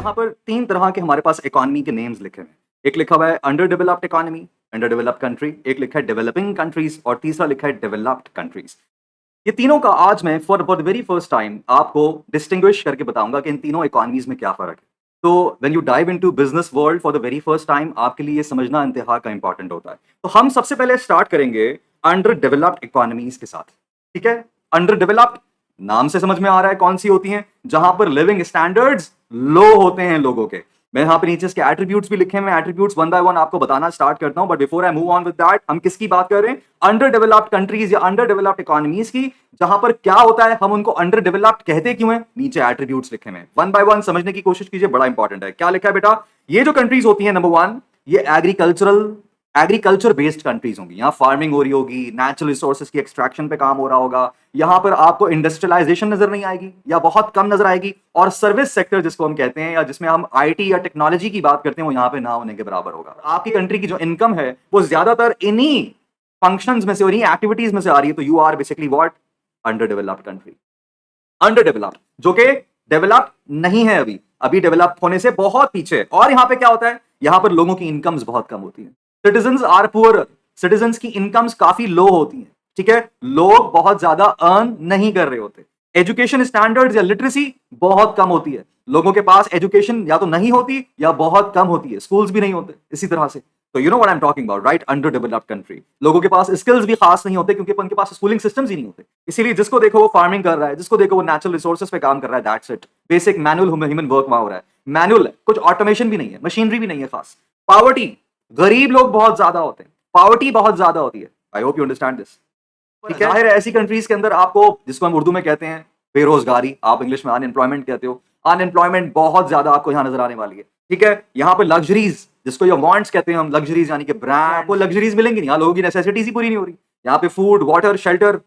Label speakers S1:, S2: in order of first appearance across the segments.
S1: यहाँ पर तीन तरह के हमारे पास इकोनॉमी के नेम्स लिखे हुए हैं। एक लिखा हुआ है under developed economy, under developed country, एक लिखा है डेवलपिंग कंट्रीज और तीसरा लिखा है डेवलप्ड कंट्रीज। ये तीनों का आज मैं for the very first time आपको डिस्टिंग्विश करके बताऊंगा कि इन तीनों इकोनॉमीज में क्या फर्क है। तो when you dive into business world for the very first time आपके लिए ये समझना इंतहा का इंपॉर्टेंट होता है। तो हम सबसे पहले स्टार्ट करेंगे अंडर डेवलप्ड इकोनॉमीज के साथ। ठीक है, अंडर डेवलप्ड नाम से समझ में आ रहा है कौन सी होती हैं, जहां पर लिविंग स्टैंडर्ड्स लो होते हैं लोगों के। मैं यहाँ पे नीचे इसके एट्रीब्यूट्स भी लिखे हैं, एट्रीब्यूट्स वन बाय वन आपको बताना स्टार्ट करता हूं, but before I move on with that हम किसकी बात कर रहे हैं? अंडर डेवलप्ड कंट्रीज या अंडर डेवलप्ड इकोनॉमीज की, जहां पर क्या होता है, हम उनको अंडर डेवलप्ड कहते क्यों हैं, नीचे एट्रीब्यूट्स लिखे हैं। वन बाय वन समझने की कोशिश कीजिए, बड़ा इंपॉर्टेंट है। क्या लिखा है बेटा? ये जो कंट्रीज होती है, नंबर वन, ये एग्रीकल्चर बेस्ड कंट्रीज होंगी। यहाँ फार्मिंग हो रही होगी, नेचुरल रिसोर्सेज की एक्सट्रैक्शन पे काम हो रहा होगा। यहाँ पर आपको इंडस्ट्रियलाइजेशन नजर नहीं आएगी या बहुत कम नजर आएगी, और सर्विस सेक्टर जिसको हम कहते हैं या जिसमें हम आईटी या टेक्नोलॉजी की बात करते हैं, वो यहाँ पे ना होने के बराबर होगा। आपकी कंट्री की जो इनकम है वो ज्यादातर इन्हीं फंक्शंस में से और इन्हीं एक्टिविटीज में से आ रही है, तो you are basically what? Under developed country. Under developed जो कि डेवलप्ड नहीं है, अभी अभी डेवलप होने से बहुत पीछे। और यहाँ पे क्या होता है, यहाँ पर लोगों की इनकम्स बहुत कम होती है। सिटीजन्स आर पुअर, सिटीजन्स की इनकम्स काफी लो होती हैं। ठीक है, लोग बहुत ज्यादा अर्न नहीं कर रहे होते। एजुकेशन स्टैंडर्ड्स या लिटरेसी बहुत कम होती है। लोगों के पास एजुकेशन या तो नहीं होती या बहुत कम होती है, स्कूल्स भी नहीं होते इसी तरह से। तो you know what I am talking about, right? Under developed country. लोगों के पास स्किल्स भी खास नहीं होते क्योंकि उनके पास स्कूलिंग सिस्टम्स ही नहीं होते। इसीलिए जिसको देखो वो फार्मिंग कर रहा है, जिसको देखो वो नेचुरल रिसोर्सेज पे काम कर रहा है, that's it. Basic manual human work वहां हो रहा है, मैनुअल है, कुछ ऑटोमेशन भी नहीं है, मशीनरी भी नहीं है खास। पावर्टी, गरीब लोग बहुत ज्यादा होते हैं, पावर्टी बहुत ज्यादा होती है। I hope you understand this. ठीक है, जाहिर है ऐसी कंट्रीज के अंदर आपको, जिसको हम उर्दू में कहते हैं बेरोजगारी, आप इंग्लिश में अनएम्प्लॉयमेंट कहते हो, अनएम्प्लॉयमेंट बहुत ज्यादा आपको यहाँ नजर आने वाली है। ठीक है, यहाँ पे लग्जरीज, जिसको ये वांट्स कहते हैं हम, लग्जरीज यानी कि ब्रांड, आपको लग्जरीज मिलेंगी नहीं। यहाँ लोगों की नेसेसिटीज ही पूरी नहीं हो रही। यहाँ पे food, water, shelter,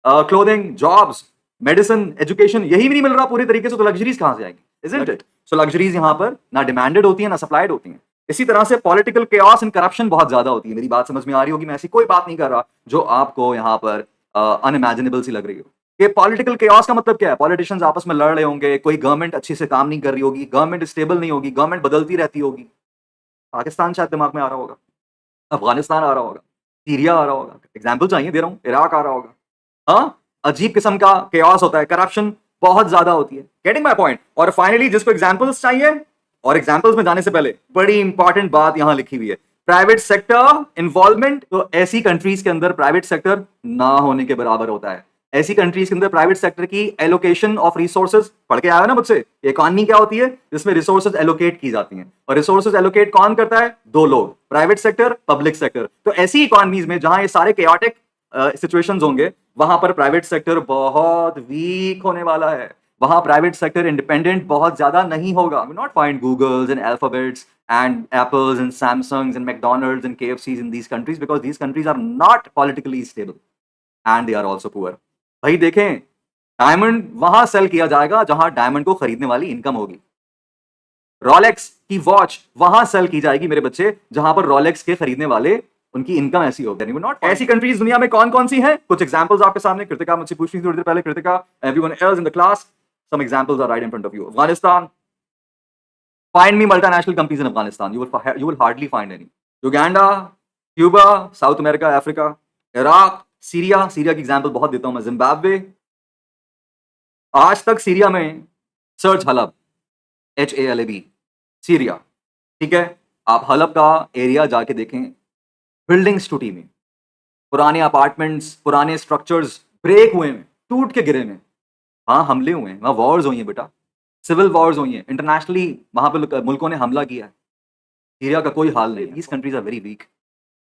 S1: clothing, jobs, medicine, education, यही भी नहीं मिल रहा पूरी तरीके से, तो लग्जरीज कहां से आएंगी? Isn't it? सो लग्जरीज यहाँ पर ना डिमांडेड होती है ना सप्लाइड होती है। इसी तरह से पॉलिटिकल केओस एंड करप्शन बहुत ज्यादा होती है। मेरी बात समझ में आ रही होगी, मैं ऐसी कोई बात नहीं कर रहा जो आपको यहाँ पर अनइमेजिनेबल सी लग रही हो। कि पॉलिटिकल केओस का मतलब क्या है? पॉलिटिशियंस आपस में लड़ रहे होंगे, कोई गवर्नमेंट अच्छी से काम नहीं कर रही होगी, गवर्नमेंट स्टेबल नहीं होगी, गवर्नमेंट बदलती रहती होगी। पाकिस्तान शायद दिमाग में आ रहा होगा, अफगानिस्तान आ रहा होगा, सीरिया आ रहा होगा, एग्जाम्पल चाहिए दे रहा हूँ, इराक आ रहा होगा। हाँ, अजीब किस्म का केओस होता है, करप्शन बहुत ज्यादा होती है। Getting my point? और फाइनली जिसको एग्जांपल्स चाहिए, और एग्जांपल्स में जाने से पहले बड़ी इंपॉर्टेंट बात यहां लिखी हुई है, प्राइवेट सेक्टर इन्वॉल्वमेंट। तो ऐसी कंट्रीज के अंदर प्राइवेट सेक्टर ना होने के बराबर होता है। ऐसी कंट्रीज के अंदर प्राइवेट सेक्टर की एलोकेशन ऑफ रिसोर्सेज, पढ़ के आया ना मुझसे, इकोनॉमी क्या होती है? जिसमें रिसोर्सेज एलोकेट की जाती हैं, और रिसोर्सेज एलोकेट कौन करता है? दो लोग, प्राइवेट सेक्टर, पब्लिक सेक्टर। तो ऐसी इकोनॉमीज में जहां ये सारे केओटिक सिचुएशंस होंगे, वहां पर प्राइवेट सेक्टर बहुत वीक होने वाला है। वहां प्राइवेट सेक्टर इंडिपेंडेंट बहुत ज्यादा नहीं होगा। We not find Googles and Alphabets and Apples and Samsungs and McDonald's and KFCs in these countries, because these countries are not politically stable and they are also poor. भाई देखें, diamond वहां cell किया जाएगा जहां diamond को खरीदने वाली income होगी। रोलेक्स की वॉच वहां सेल की जाएगी मेरे बच्चे जहां पर रोलेक्स के खरीदने वाले, उनकी इनकम ऐसी होगी। नॉट ऐसी कंट्रीज दुनिया में कौन कौन सी हैं? कुछ एग्जांपल्स आपके सामने। कृतिका मुझसे पूछ रही थी थोड़ी देर पहले, Kritika, everyone else in the class, some examples are right in front of you. Afghanistan, find me multinational companies in Afghanistan, you will hardly find any. Uganda, Cuba, South America, Africa, Iraq, Syria, Syria की example बहुत देता हूं मैं, Zimbabwe. आज तक Syria में search हलब, HALAB, Syria. ठीक है, आप हलब का एरिया जाके देखें, बिल्डिंग्स टूटी हुई, पुराने अपार्टमेंट्स, पुराने स्ट्रक्चर्स ब्रेक हुए हैं, टूट के गिरे हैं। वहां हमले हुए हैं, वहां वॉर्स हुई हैं बेटा, सिविल वॉर्स हुई हैं, इंटरनेशनली वहां पे मुल्कों ने हमला किया है। सीरिया का कोई हाल नहीं। These countries are very weak.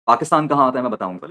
S1: Pakistan कहाँ आता है मैं बताऊंगा।